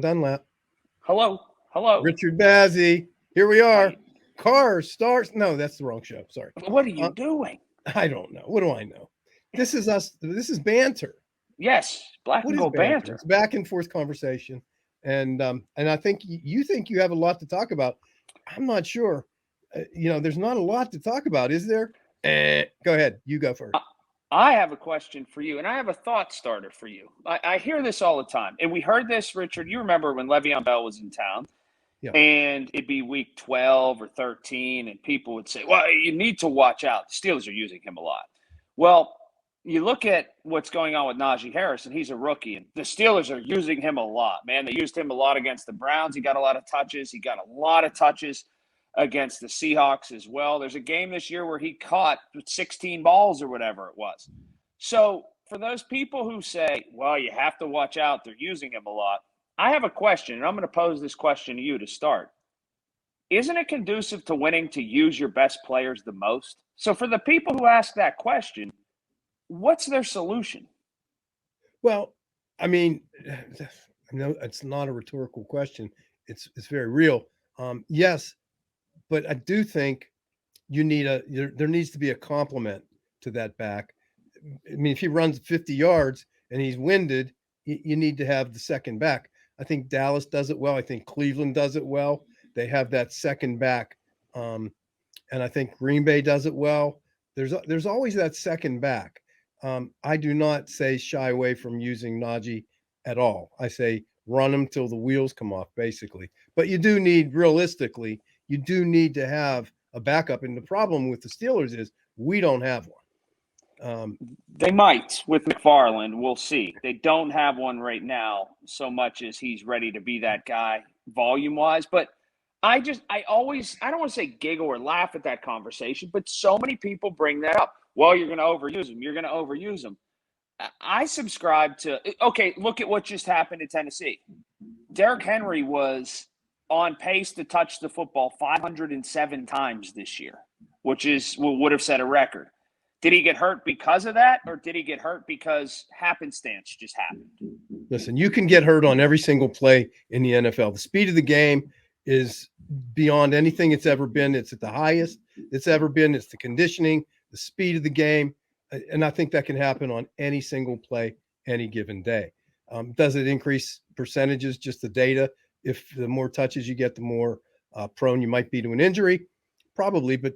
Dunlap. Hello. Hello. Richard Bazzy. Here we How are. you, Cars, stars. No, that's the wrong show. Sorry. what are you Uh, doing? I don't know. What do I know? This is us. This is banter. Yes, black What and is gold banter? banter. It's back and forth conversation, and I think you think you have a lot to talk about. I'm not sure. There's not a lot to talk about, is there? Go ahead. You go first. I I have a question for you, and I have a thought starter for you. I hear this all the time, and we heard this, Richard. You remember when Le'Veon Bell was in town, Yeah. and it'd be week 12 or 13, and people would say, well, you need to watch out. The Steelers are using him a lot. Well, you look at what's going on with Najee Harris, and he's a rookie, and the Steelers are using him a lot, man. They used him a lot against the Browns. He got a lot of touches. He got a lot of touches against the Seahawks as well. There's a game this year where he caught 16 balls or whatever it was. So for those people who say, well, you have to watch out, they're using him a lot, I have a question, and I'm going to pose this question to you to start. Isn't it conducive to winning to use your best players the most? So for the people who ask that question, what's their solution? Well, I mean, I know it's not a rhetorical question. It's very real. Yes, but I do think there needs to be a complement to that back. I mean, if he runs 50 yards and he's winded, you need to have the second back. I think Dallas does it well. I think Cleveland does it well. They have that second back, and I think Green Bay does it well. There's always that second back. I do not say shy away from using Najee at all. I say run him till the wheels come off, basically. But you do need, realistically, you do need to have a backup. And the problem with the Steelers is we don't have one. They might with McFarland. We'll see. They don't have one right now so much as he's ready to be that guy volume wise. But I always, I don't want to say giggle or laugh at that conversation, but so many people bring that up. Well, you're going to overuse him. You're going to overuse him. I subscribe to, okay, look at what just happened in Tennessee. Derrick Henry was on pace to touch the football 507 times this year, which is what would have set a record. Did he get hurt because of that, or did he get hurt because happenstance just happened? Listen, you can get hurt on every single play in the NFL. The speed of the game is beyond anything it's ever been. It's at the highest it's ever been. It's the conditioning, the speed of the game. And I think that can happen on any single play, any given day. Does it increase percentages, just the data? If the more touches you get, the more prone you might be to an injury? Probably, but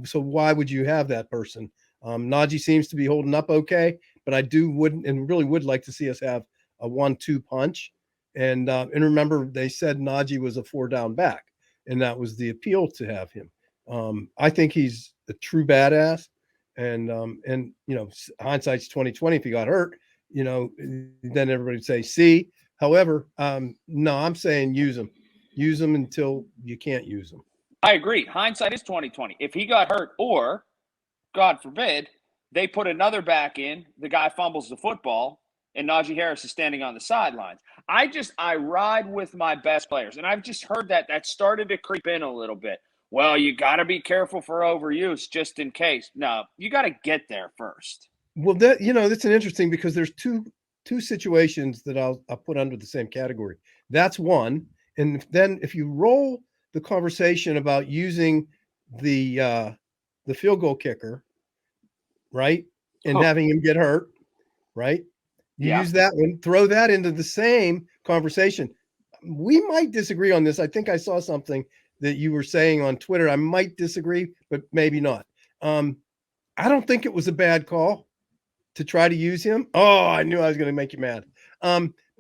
so why would you have that person? Najee seems to be holding up okay, but I wouldn't and really would like to see us have a 1-2 punch. And remember, they said Najee was a 4-down back, and that was the appeal to have him. I think he's a true badass, and hindsight's 2020. If he got hurt, then everybody would say, "See." However, no, I'm saying use him until you can't use him. I agree. Hindsight is 2020. If he got hurt, or God forbid, they put another back in, the guy fumbles the football, and Najee Harris is standing on the sidelines. I ride with my best players, and I've just heard that started to creep in a little bit. Well, you got to be careful for overuse just in case. No, you got to get there first. Well, that's an interesting, because there's two situations that I'll put under the same category. That's one, and then if you roll the conversation about using the field goal kicker, right, and having him get hurt, right? You use that one, throw that into the same conversation. We might disagree on this. I think I saw something that you were saying on Twitter. I might disagree, but maybe not. I don't think it was a bad call to try to use him. Oh, I knew I was going to make you mad.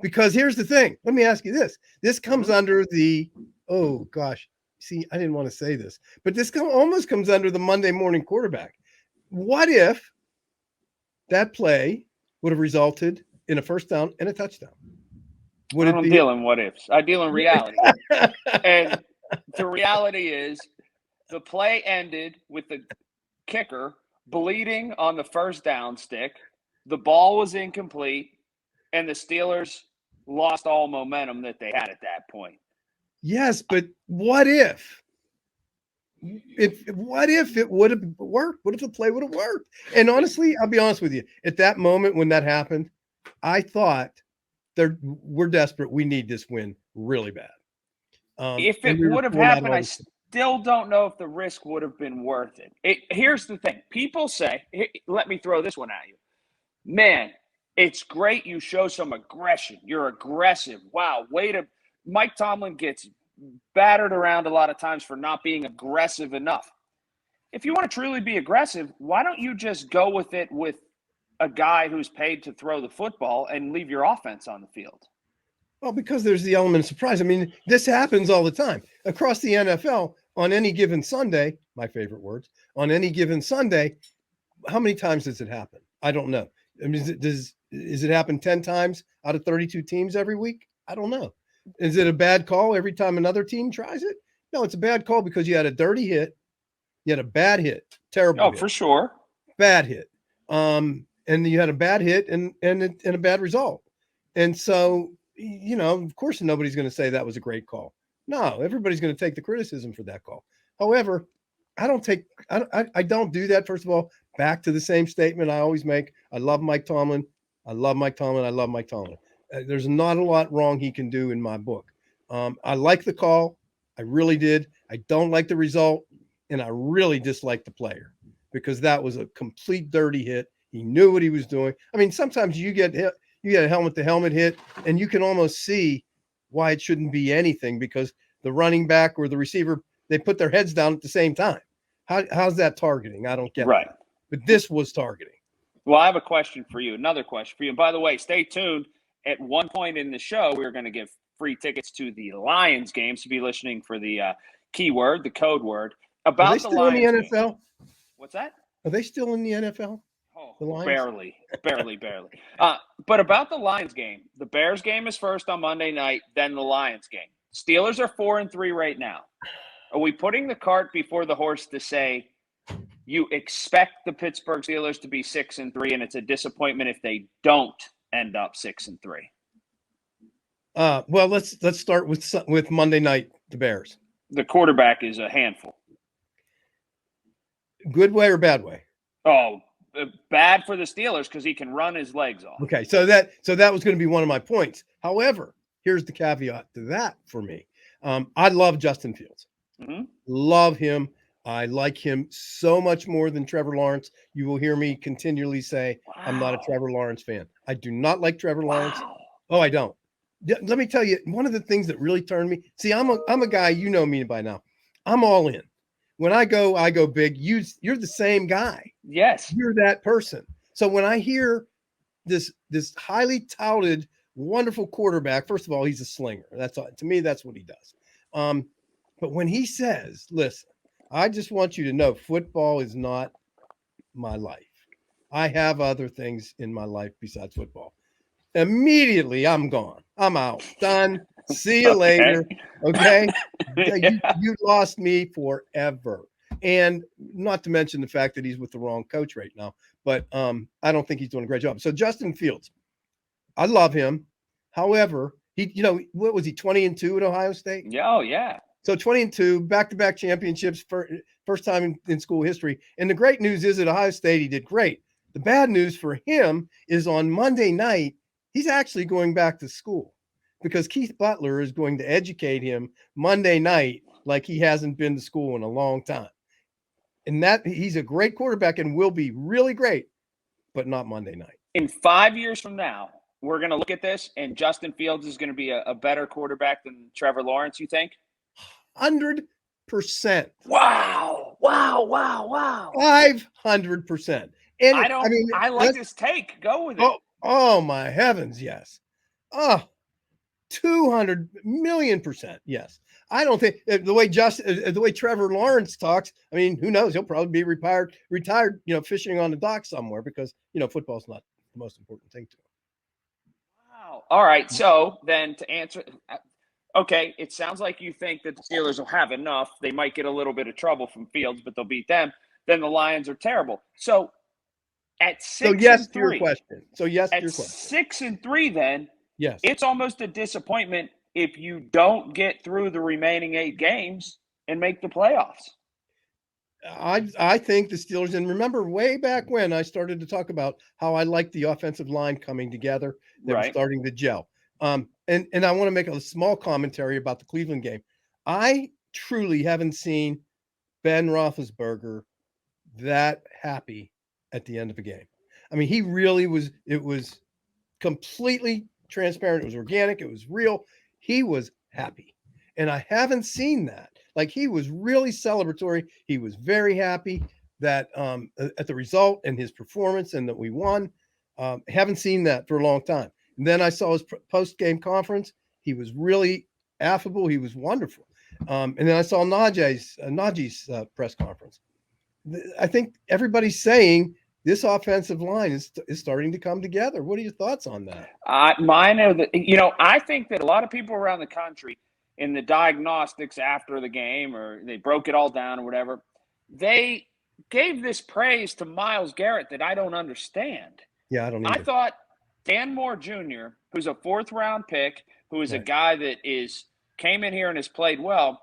Because here's the thing. Let me ask you this. This comes under the, oh gosh, see, I didn't want to say this, but this almost comes under the Monday morning quarterback. What if that play would have resulted in a first down and a touchdown? I don't deal in what ifs. I deal in reality. And the reality is the play ended with the kicker bleeding on the first down stick. The ball was incomplete, and the Steelers lost all momentum that they had at that point. Yes, but what if? What if it would have worked? What if the play would have worked? And honestly, I'll be honest with you. At that moment when that happened, I thought we're desperate. We need this win really bad. If And it we were would have pulling out happened, all I this. still don't know if the risk would have been worth it. Here's the thing. People say, let me throw this one at you. Man, it's great you show some aggression. You're aggressive. Wow, way to – Mike Tomlin gets battered around a lot of times for not being aggressive enough. If you want to truly be aggressive, why don't you just go with it with a guy who's paid to throw the football and leave your offense on the field? Well, because there's the element of surprise. I mean, this happens all the time across the NFL on any given Sunday. My favorite words, on any given Sunday. How many times does it happen? I don't know. I mean, does it happen 10 times out of 32 teams every week? I don't know. Is it a bad call every time another team tries it? No, it's a bad call because you had a dirty hit, you had a bad hit, terrible hit, for sure, bad hit, and you had a bad hit and a bad result. And so, of course, nobody's going to say that was a great call. No, everybody's going to take the criticism for that call. However, I don't do that. First of all, back to the same statement I always make. I love Mike Tomlin. I love Mike Tomlin. I love Mike Tomlin. There's not a lot wrong he can do in my book. I like the call. I really did. I don't like the result. And I really dislike the player because that was a complete dirty hit. He knew what he was doing. I mean, sometimes you get hit, you get a helmet to helmet hit, and you can almost see why it shouldn't be anything because the running back or the receiver, they put their heads down at the same time. How's that targeting? I don't get right. that. But this was targeting. Well, I have a question for you. Another question for you. And by the way, stay tuned. At one point in the show, we are going to give free tickets to the Lions game. So be listening for the keyword, the code word about Are they still in the NFL? Game. What's that? Are they still in the NFL? Oh, barely. But about the Lions game, the Bears game is first on Monday night, then the Lions game. Steelers are 4-3 right now. Are we putting the cart before the horse to say you expect the Pittsburgh Steelers to be 6-3, and it's a disappointment if they don't end up 6-3? Well, let's start with Monday night, the Bears. The quarterback is a handful. Good way or bad way? Oh, bad for the Steelers because he can run his legs off. Okay, so that was going to be one of my points. However, here's the caveat to that for me. I love Justin Fields. Mm-hmm. Love him. I like him so much more than Trevor Lawrence. You will hear me continually say, wow, I'm not a Trevor Lawrence fan. I do not like Trevor Lawrence. Oh, I don't. Let me tell you, one of the things that really turned me. See, I'm a guy, you know me by now. I'm all in. When I go big. You're the same guy. Yes. You're that person. So when I hear this highly touted, wonderful quarterback, first of all, he's a slinger. That's all, to me, that's what he does. But when he says, listen, I just want you to know football is not my life. I have other things in my life besides football. Immediately, I'm gone. I'm out. Done. See you later. Okay. Yeah. You lost me forever. And not to mention the fact that he's with the wrong coach right now. But I don't think he's doing a great job. So Justin Fields, I love him. However, what was he, 20-2 at Ohio State? Oh, yeah. So 20-2, back-to-back championships, first time in school history. And the great news is at Ohio State, he did great. The bad news for him is on Monday night, he's actually going back to school because Keith Butler is going to educate him Monday night like he hasn't been to school in a long time. And that he's a great quarterback and will be really great, but not Monday night. In 5 years from now, we're going to look at this, and Justin Fields is going to be a better quarterback than Trevor Lawrence, you think? 100%. Wow. 500%. And I like this take. Go with it. Oh my heavens, yes. 200 million%, yes. I don't think the way Trevor Lawrence talks, I mean, who knows? He'll probably be retired, fishing on the dock somewhere because, football's not the most important thing to him. Wow. All right. So then to answer, okay, it sounds like you think that the Steelers will have enough. They might get a little bit of trouble from Fields, but they'll beat them. Then the Lions are terrible. So at 6-3. Yes to your question. At 6-3, then yes, it's almost a disappointment if you don't get through the remaining 8 games and make the playoffs. I think the Steelers, and remember way back when I started to talk about how I liked the offensive line coming together, they were starting to gel. And I want to make a small commentary about the Cleveland game. I truly haven't seen Ben Roethlisberger that happy at the end of a game. I mean, he really was. It was completely transparent. It was organic. It was real. He was happy. And I haven't seen that. Like, he was really celebratory. He was very happy that at the result and his performance and that we won. Haven't seen that for a long time. And then I saw his post game conference. He was really affable. He was wonderful. And then I saw Najee's press conference. I think everybody's saying this offensive line is starting to come together. What are your thoughts on that? Mine are I think that a lot of people around the country in the diagnostics after the game, or they broke it all down or whatever, they gave this praise to Myles Garrett that I don't understand. Yeah, I don't I either. thought Dan Moore Jr., who's a 4th-round pick, who is a guy that came in here and has played well,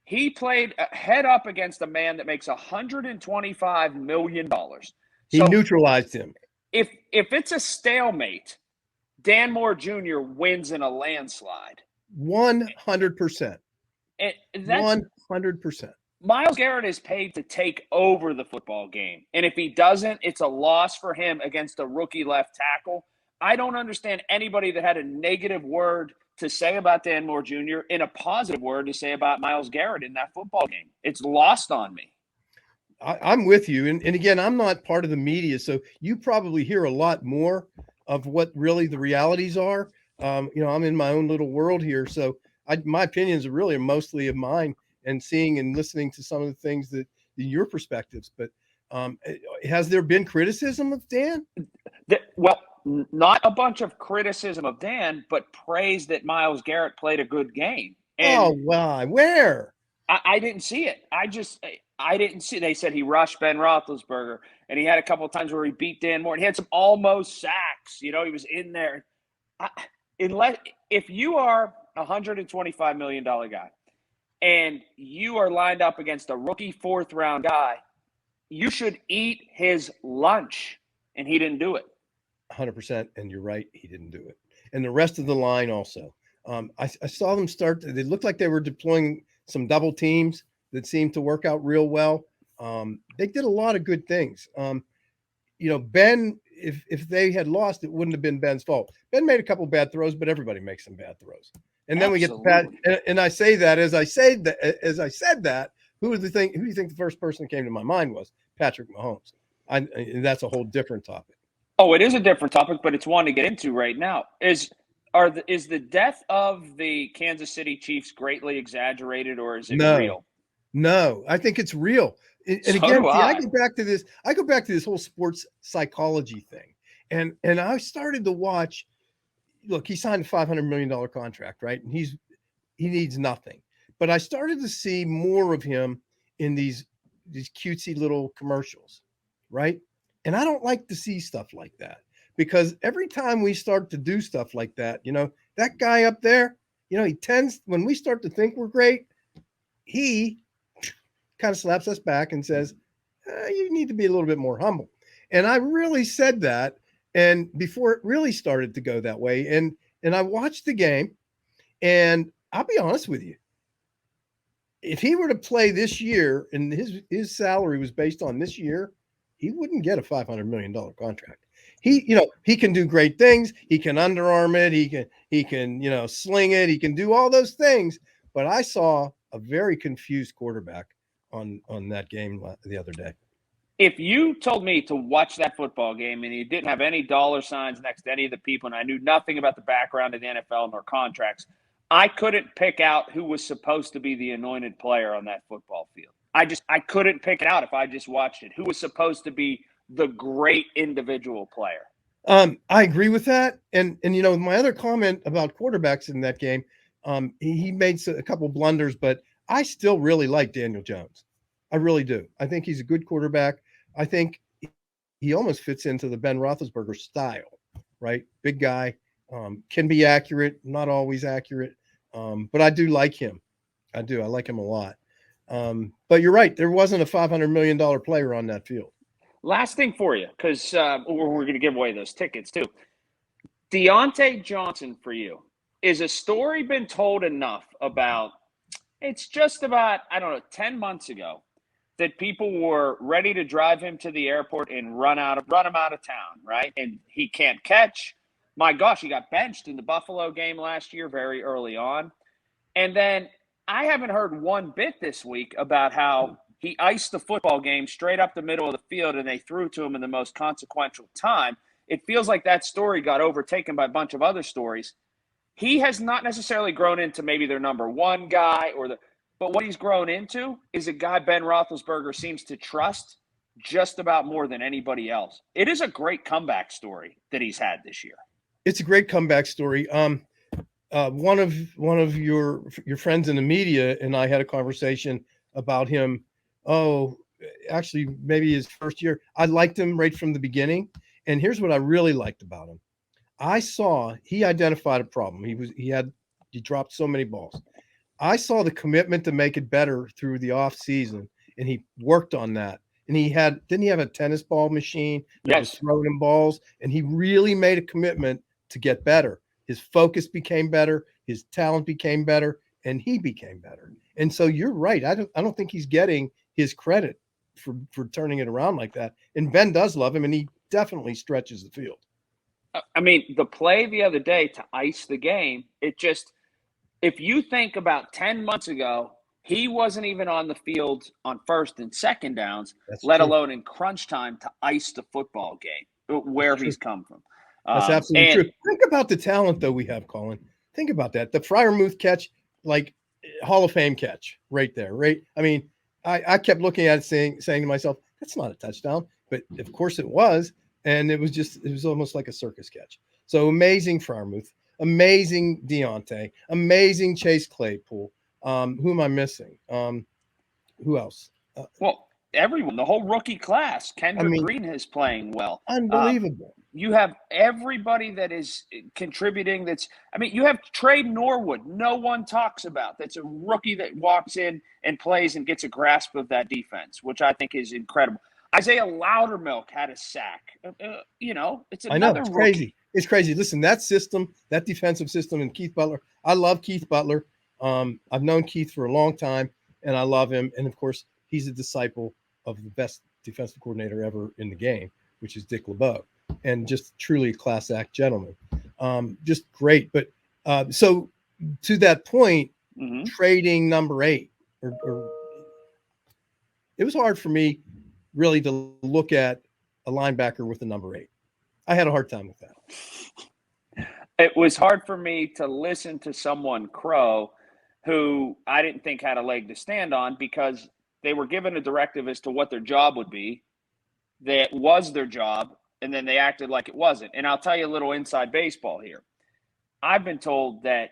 he played head up against a man that makes $125 million. He neutralized him. If it's a stalemate, Dan Moore Jr. wins in a landslide. 100%. And that's 100%. Myles Garrett is paid to take over the football game. And if he doesn't, it's a loss for him against a rookie left tackle. I don't understand anybody that had a negative word to say about Dan Moore Jr. and a positive word to say about Myles Garrett in that football game. It's lost on me. I'm with you. And again, I'm not part of the media, so you probably hear a lot more of what really the realities are. I'm in my own little world here. So my opinions are really mostly of mine and seeing and listening to some of the things that your perspectives. But has there been criticism of Dan? Well, not a bunch of criticism of Dan, but praise that Myles Garrett played a good game. And wow. Where? I didn't see it. I didn't see. They said he rushed Ben Roethlisberger, and he had a couple of times where he beat Dan Moore. And he had some almost sacks. He was in there. If you are a $125 million guy and you are lined up against a rookie 4th-round guy, you should eat his lunch, and he didn't do it. 100%, and you're right, he didn't do it. And the rest of the line also. I saw them start. They looked like they were deploying some double teams that seemed to work out real well. They did a lot of good things. Ben, if they had lost, it wouldn't have been Ben's fault. Ben made a couple bad throws, but everybody makes some bad throws. And then we get the Pat, and I say that as I said that. Who do you think the first person that came to my mind was? Patrick Mahomes. And that's a whole different topic. Oh, it is a different topic, but it's one to get into right now. Is the death of the Kansas City Chiefs greatly exaggerated, or is it real? No, I think it's real. And again, I go back to this. I go back to this whole sports psychology thing, and I started to watch. Look, he signed a $500 million contract, right? And he needs nothing. But I started to see more of him in these cutesy little commercials, right? And I don't like to see stuff like that, because every time we start to do stuff like that, that guy up there, he tends, when we start to think we're great, he kind of slaps us back and says, you need to be a little bit more humble. And I really said that. And before it really started to go that way, and I watched the game, and I'll be honest with you, if he were to play this year and his salary was based on this year, he wouldn't get a $500 million contract. He can do great things. He can underarm it. He can sling it. He can do all those things. But I saw a very confused quarterback on that game the other day. If you told me to watch that football game and you didn't have any dollar signs next to any of the people, and I knew nothing about the background of the NFL nor contracts, I couldn't pick out who was supposed to be the anointed player on that football field. I couldn't pick it out if I just watched it. Who was supposed to be the great individual player? I agree with that. And my other comment about quarterbacks in that game, he made a couple blunders, but I still really like Daniel Jones. I really do. I think he's a good quarterback. I think he almost fits into the Ben Roethlisberger style, right? Big guy, can be accurate, not always accurate, but I do like him. I do. I like him a lot. But you're right. There wasn't a $500 million player on that field. Last thing for you, because we're going to give away those tickets too. Deontay Johnson for you. Is a story been told enough about, it's just about, I don't know, 10 months ago that people were ready to drive him to the airport and run him out of town, right? And he can't catch. My gosh, he got benched in the Buffalo game last year very early on. And then I haven't heard one bit this week about how he iced the football game straight up the middle of the field and they threw to him in the most consequential time. It feels like that story got overtaken by a bunch of other stories. He has not necessarily grown into maybe their number one guy but what he's grown into is a guy Ben Roethlisberger seems to trust just about more than anybody else. It is a great comeback story that he's had this year. It's a great comeback story. One of your friends in the media and I had a conversation about him. Oh, actually, maybe his first year. I liked him right from the beginning, and here's what I really liked about him. I saw he identified a problem. He dropped so many balls. I saw the commitment to make it better through the off season, and he worked on that. And didn't he have a tennis ball machine that was throwing him balls? And he really made a commitment to get better. His focus became better, his talent became better, and he became better. And so you're right. I don't think he's getting his credit for turning it around like that. And Ben does love him, and he definitely stretches the field. I mean, the play the other day to ice the game, if you think about 10 months ago, he wasn't even on the field on first and second downs, let alone in crunch time to ice the football game, where he's come from. That's absolutely true. Think about the talent, though, we have, Colin. Think about that. The Freiermuth catch, like Hall of Fame catch right there, right? I mean, I kept looking at it saying to myself, that's not a touchdown. But, of course, it was. And it was almost like a circus catch. So amazing Freiermuth. Amazing Deontay, amazing Chase Claypool. Who am I missing? Who else? Well, everyone, the whole rookie class. Kendrick Green is playing well. Unbelievable. You have everybody that is contributing. You have Trey Norwood. No one talks about. That's a rookie that walks in and plays and gets a grasp of that defense, which I think is incredible. Isaiah Loudermilk had a sack. It's another it's rookie. Crazy. It's crazy. Listen, that system, that defensive system, and Keith Butler. I love Keith Butler. I've known Keith for a long time, and I love him. And of course, he's a disciple of the best defensive coordinator ever in the game, which is Dick LeBeau, and just truly a class act gentleman. Just great. But so to that point, trading number 8, or it was hard for me really to look at a linebacker with the number 8. I had a hard time with that. It was hard for me to listen to someone crow who I didn't think had a leg to stand on because they were given a directive as to what their job would be. That was their job, and then they acted like it wasn't. And I'll tell you a little inside baseball here. I've been told that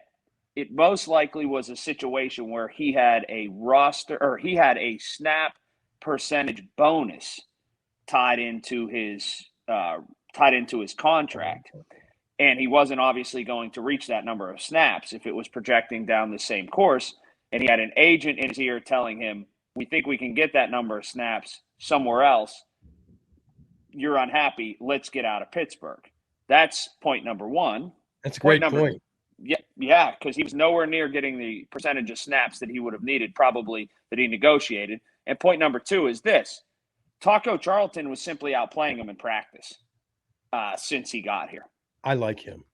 it most likely was a situation where he had a snap percentage bonus tied into his contract. And he wasn't obviously going to reach that number of snaps if it was projecting down the same course. And he had an agent in his ear telling him, we think we can get that number of snaps somewhere else. You're unhappy. Let's get out of Pittsburgh. That's point number 1. That's a great point. Yeah, because he was nowhere near getting the percentage of snaps that he would have needed, probably, that he negotiated. And point number 2 is this. Taco Charlton was simply outplaying him in practice since he got here. I like him.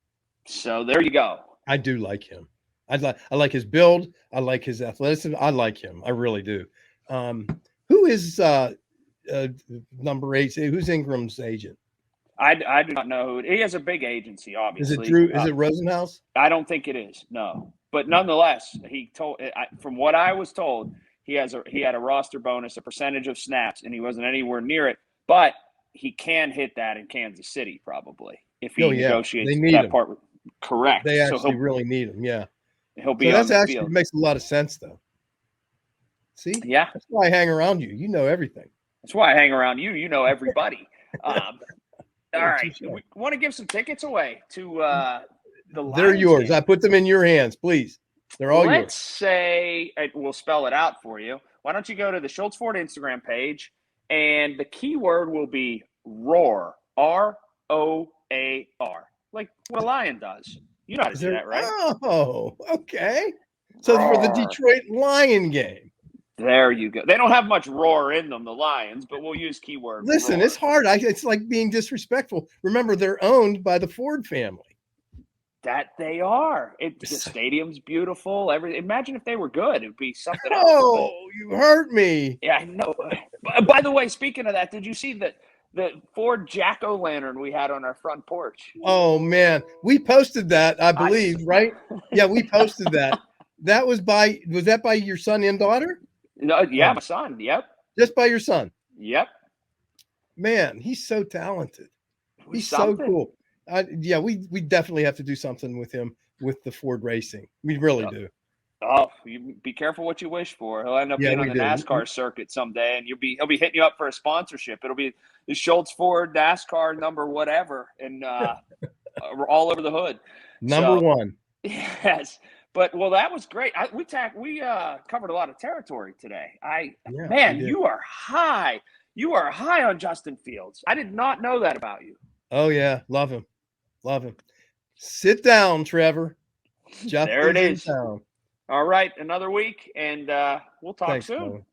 So there you go. I do like him. I like his build. I like his athleticism. I like him. I really do. Who is number 8? Who's Ingram's agent? I do not know who. He has a big agency, obviously. Is it Drew? Is it Rosenhaus? I don't think it is. No, but nonetheless, from what I was told, he had a roster bonus, a percentage of snaps, and he wasn't anywhere near it. But he can hit that in Kansas City probably if he negotiates that part. Correct. They actually really need him. Yeah, he'll be. So that actually makes a lot of sense, though. See, yeah, that's why I hang around you. You know everything. That's why I hang around you. You know everybody. All right, we want to give some tickets away to the Lions. They're yours. I put them in your hands, please. They're all yours. Let's say we'll spell it out for you. Why don't you go to the Schultz Ford Instagram page, and the keyword will be ROAR, ROAR. like what a lion does. You know how to Is do there? that, right? Oh, okay. So for the Roar. Detroit Lion game. There you go. They don't have much roar in them, the Lions, but we'll use keyword Listen, roar. it's hard. It's like being disrespectful. Remember, they're owned by the Ford family. That they are. The So- stadium's beautiful. Imagine if they were good. It'd be something else. Oh, you hurt me. Yeah, I know. By the way, speaking of that, did you see the Ford jack-o'-lantern we had on our front porch? Oh man, we posted that, I believe, right? Yeah, we posted that. Was that by your son and daughter? No, yeah, Oh, my son. Yep. just by your son. Yep. Man, he's so talented. It was He's so something. cool. Yeah, we definitely have to do something with him with the Ford racing. We really do. Oh, you be careful what you wish for. He'll end up Yeah, being on we the do. NASCAR circuit someday, and he'll be hitting you up for a sponsorship. It'll be the Schultz Ford NASCAR number whatever, and all over the hood. Number So one. yes, but well, that was great. We covered a lot of territory today. Yeah, we Man, did. you are high. You are high on Justin Fields. I did not know that about you. Oh yeah, love him. Love him. Sit down, Trevor. There it Justin's in is. town. All right, another week, and we'll talk Thanks, soon. brother.